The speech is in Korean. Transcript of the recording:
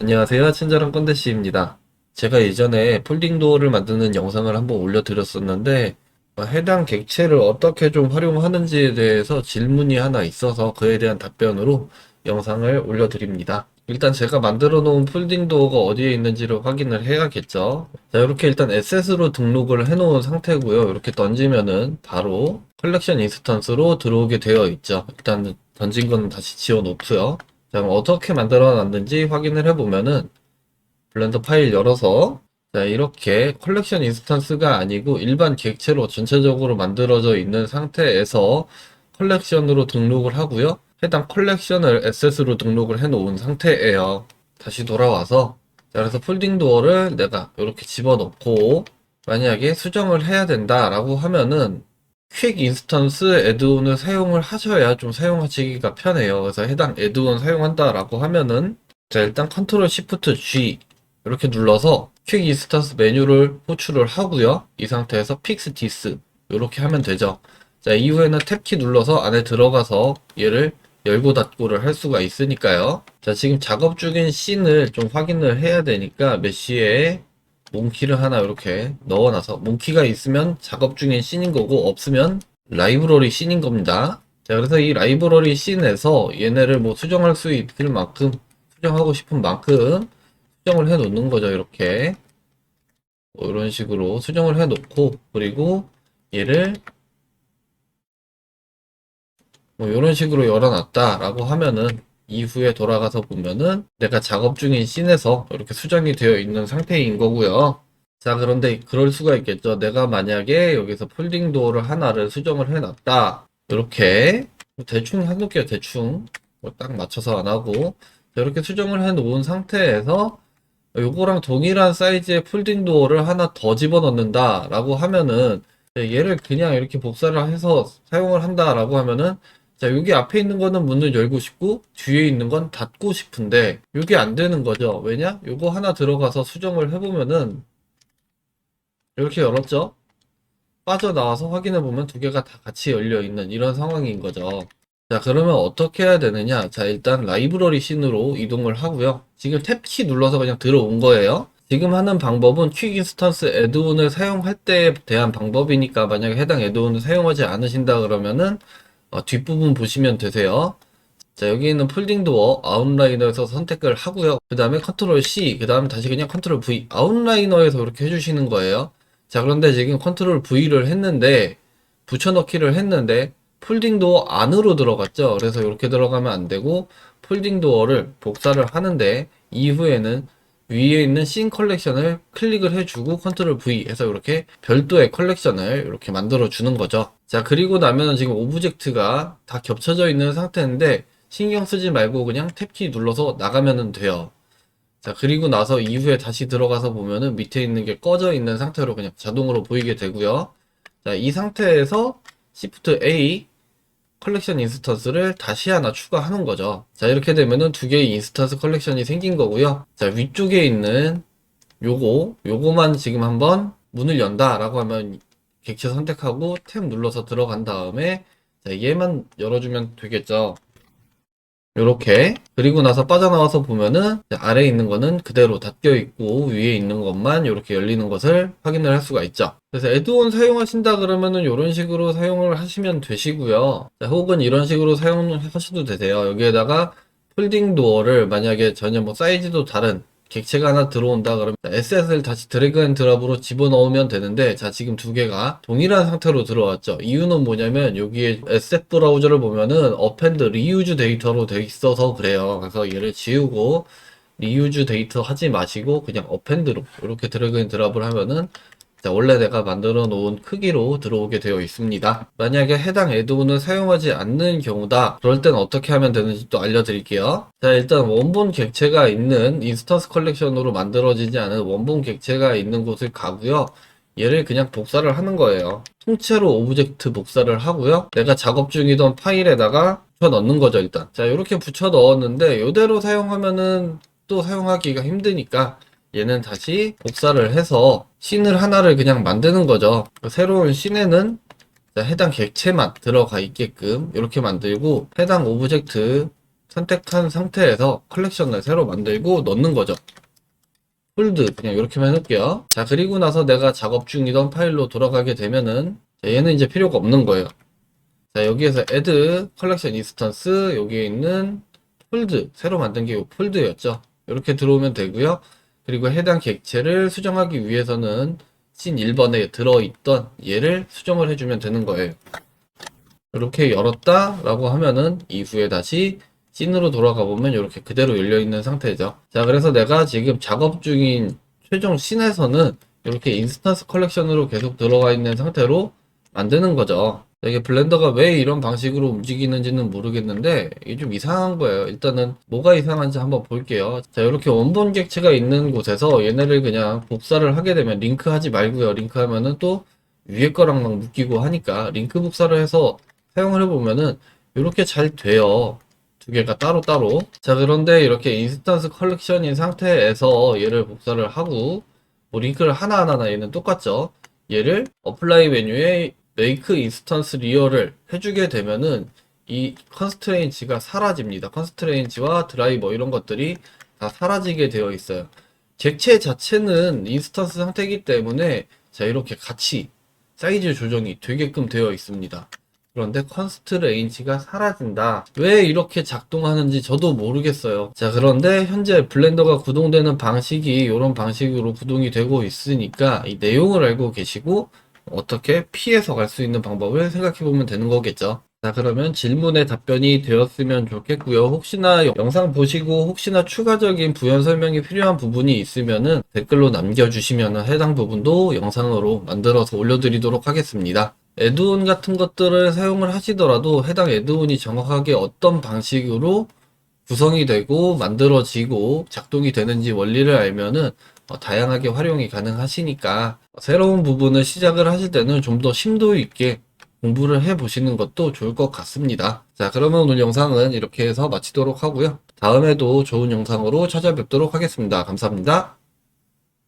안녕하세요. 친절한 건대씨입니다. 제가 예전에 폴딩 도어를 만드는 영상을 한번 올려드렸었는데 해당 객체를 어떻게 좀 활용하는지에 대해서 질문이 하나 있어서 그에 대한 답변으로 영상을 올려드립니다. 일단 제가 만들어 놓은 폴딩 도어가 어디에 있는지를 확인을 해야겠죠. 자, 이렇게 일단 에셋으로 등록을 해 놓은 상태고요. 이렇게 던지면은 바로 컬렉션 인스턴스로 들어오게 되어 있죠. 일단 던진 거는 다시 지워 놓고요. 자, 그럼 어떻게 만들어 놨는지 확인을 해보면은 블렌더 파일 열어서 자, 이렇게 컬렉션 인스턴스가 아니고 일반 객체로 전체적으로 만들어져 있는 상태에서 컬렉션으로 등록을 하고요. 해당 컬렉션을 에셋으로 등록을 해 놓은 상태예요. 다시 돌아와서 자, 그래서 폴딩 도어를 내가 이렇게 집어넣고 만약에 수정을 해야 된다라고 하면은 퀵 인스턴스 애드온을 사용을 하셔야 좀 사용하시기가 편해요. 그래서 해당 애드온 사용한다라고 하면은 자, 일단 컨트롤 시프트 G 이렇게 눌러서 퀵 인스턴스 메뉴를 호출을 하고요. 이 상태에서 픽스 디스 이렇게 하면 되죠. 자, 이후에는 탭키 눌러서 안에 들어가서 얘를 열고 닫고를 할 수가 있으니까요. 자, 지금 작업 중인 씬을 좀 확인을 해야 되니까 메쉬에 몽키를 하나 이렇게 넣어놔서 몽키가 있으면 작업 중인 씬인 거고 없으면 라이브러리 씬인 겁니다. 자, 그래서 이 라이브러리 씬에서 얘네를 뭐 수정할 수 있을 만큼 수정하고 싶은 만큼 수정을 해 놓는 거죠. 이렇게 뭐 이런 식으로 수정을 해 놓고 그리고 얘를 뭐 이런 식으로 열어놨다 라고 하면은 이후에 돌아가서 보면은 내가 작업 중인 씬에서 이렇게 수정이 되어 있는 상태인 거고요. 자, 그런데 그럴 수가 있겠죠. 내가 만약에 여기서 폴딩 도어를 하나를 수정을 해놨다. 이렇게 대충 해놓을게요. 대충 뭐딱 맞춰서 안 하고 자, 이렇게 수정을 해놓은 상태에서 요거랑 동일한 사이즈의 폴딩 도어를 하나 더 집어넣는다 라고 하면은 얘를 그냥 이렇게 복사를 해서 사용을 한다 라고 하면은 자, 여기 앞에 있는 거는 문을 열고 싶고 뒤에 있는 건 닫고 싶은데 이게 안 되는 거죠. 왜냐? 요거 하나 들어가서 수정을 해보면은 이렇게 열었죠? 빠져나와서 확인해보면 두 개가 다 같이 열려있는 이런 상황인 거죠. 자, 그러면 어떻게 해야 되느냐? 자, 일단 라이브러리 씬으로 이동을 하고요. 지금 탭키 눌러서 그냥 들어온 거예요. 지금 하는 방법은 퀵 인스턴스 애드온을 사용할 때에 대한 방법이니까 만약에 해당 애드온을 사용하지 않으신다 그러면은 뒷부분 보시면 되세요. 자, 여기 있는 폴딩 도어 아웃라이너에서 선택을 하고요. 그 다음에 컨트롤 C, 그 다음에 다시 그냥 컨트롤 V. 아웃라이너에서 이렇게 해주시는 거예요. 자, 그런데 지금 컨트롤 V를 했는데, 붙여넣기를 했는데, 폴딩 도어 안으로 들어갔죠. 그래서 이렇게 들어가면 안 되고, 폴딩 도어를 복사를 하는데, 이후에는 위에 있는 씬 컬렉션을 클릭을 해주고 컨트롤 V 해서 이렇게 별도의 컬렉션을 이렇게 만들어 주는 거죠. 자, 그리고 나면 지금 오브젝트가 다 겹쳐져 있는 상태인데 신경 쓰지 말고 그냥 탭키 눌러서 나가면 돼요. 자, 그리고 나서 이후에 다시 들어가서 보면은 밑에 있는 게 꺼져 있는 상태로 그냥 자동으로 보이게 되고요. 자, 이 상태에서 Shift A 컬렉션 인스턴스를 다시 하나 추가하는 거죠. 자, 이렇게 되면은 두 개의 인스턴스 컬렉션이 생긴 거고요. 자, 위쪽에 있는 요거만 지금 한번 문을 연다 라고 하면 객체 선택하고 탭 눌러서 들어간 다음에 자, 얘만 열어주면 되겠죠. 요렇게 그리고 나서 빠져나와서 보면은 아래에 있는 거는 그대로 닫혀 있고 위에 있는 것만 이렇게 열리는 것을 확인을 할 수가 있죠. 그래서 애드온 사용하신다 그러면은 이런 식으로 사용을 하시면 되시고요. 자, 혹은 이런 식으로 사용하셔도 되세요. 여기에다가 폴딩 도어를 만약에 전혀 뭐 사이즈도 다른 객체가 하나 들어온다 그러면 에셋을 다시 드래그 앤 드랍으로 집어넣으면 되는데 자, 지금 두 개가 동일한 상태로 들어왔죠. 이유는 뭐냐면 여기에 에셋 브라우저를 보면은 어펜드 리유즈 데이터로 돼 있어서 그래요. 그래서 얘를 지우고 리유즈 데이터 하지 마시고 그냥 어펜드로 이렇게 드래그 앤 드랍을 하면은 자, 원래 내가 만들어 놓은 크기로 들어오게 되어 있습니다. 만약에 해당 애드온을 사용하지 않는 경우다. 그럴 땐 어떻게 하면 되는지 또 알려드릴게요. 자, 일단 원본 객체가 있는 인스턴스 컬렉션으로 만들어지지 않은 원본 객체가 있는 곳을 가고요. 얘를 그냥 복사를 하는 거예요. 통째로 오브젝트 복사를 하고요. 내가 작업 중이던 파일에다가 붙여 넣는 거죠, 일단. 자, 이렇게 붙여 넣었는데 이대로 사용하면은 또 사용하기가 힘드니까 얘는 다시 복사를 해서 씬을 하나를 그냥 만드는 거죠. 새로운 씬에는 해당 객체만 들어가 있게끔 이렇게 만들고 해당 오브젝트 선택한 상태에서 컬렉션을 새로 만들고 넣는 거죠. 폴드 그냥 이렇게만 해놓을게요. 자, 그리고 나서 내가 작업 중이던 파일로 돌아가게 되면은 얘는 이제 필요가 없는 거예요. 자, 여기에서 add 컬렉션 인스턴스, 여기에 있는 폴드, 새로 만든 게 이 폴드였죠. 이렇게 들어오면 되고요. 그리고 해당 객체를 수정하기 위해서는 씬 1번에 들어있던 얘를 수정을 해주면 되는 거예요. 이렇게 열었다 라고 하면은 이후에 다시 씬으로 돌아가 보면 이렇게 그대로 열려 있는 상태죠. 자, 그래서 내가 지금 작업 중인 최종 씬에서는 이렇게 인스턴스 컬렉션으로 계속 들어가 있는 상태로 만드는 거죠. 이게 블렌더가 왜 이런 방식으로 움직이는지는 모르겠는데 이게 좀 이상한 거예요. 일단은 뭐가 이상한지 한번 볼게요. 자, 이렇게 원본 객체가 있는 곳에서 얘네를 그냥 복사를 하게 되면 링크하지 말고요. 링크하면은 또 위에 거랑 막 묶이고 하니까 링크 복사를 해서 사용을 해보면은 이렇게 잘 돼요. 두 개가 따로따로. 자, 그런데 이렇게 인스턴스 컬렉션인 상태에서 얘를 복사를 하고 뭐 링크를 하나하나 얘는 똑같죠. 얘를 어플라이 메뉴에 메이크 인스턴스 리어를 해주게 되면은 이 컨스트레인치가 사라집니다. 컨스트레인치와 드라이버 이런 것들이 다 사라지게 되어 있어요. 객체 자체는 인스턴스 상태이기 때문에 자, 이렇게 같이 사이즈 조정이 되게끔 되어 있습니다. 그런데 컨스트레인치가 사라진다. 왜 이렇게 작동하는지 저도 모르겠어요. 자, 그런데 현재 블렌더가 구동되는 방식이 이런 방식으로 구동이 되고 있으니까 이 내용을 알고 계시고 어떻게 피해서 갈 수 있는 방법을 생각해 보면 되는 거겠죠. 자, 그러면 질문에 답변이 되었으면 좋겠고요. 혹시나 영상 보시고 혹시나 추가적인 부연 설명이 필요한 부분이 있으면은 댓글로 남겨주시면 해당 부분도 영상으로 만들어서 올려드리도록 하겠습니다. 애드온 같은 것들을 사용을 하시더라도 해당 애드온이 정확하게 어떤 방식으로 구성이 되고 만들어지고 작동이 되는지 원리를 알면은 다양하게 활용이 가능하시니까 새로운 부분을 시작을 하실 때는 좀 더 심도 있게 공부를 해 보시는 것도 좋을 것 같습니다. 자, 그러면 오늘 영상은 이렇게 해서 마치도록 하고요. 다음에도 좋은 영상으로 찾아뵙도록 하겠습니다. 감사합니다.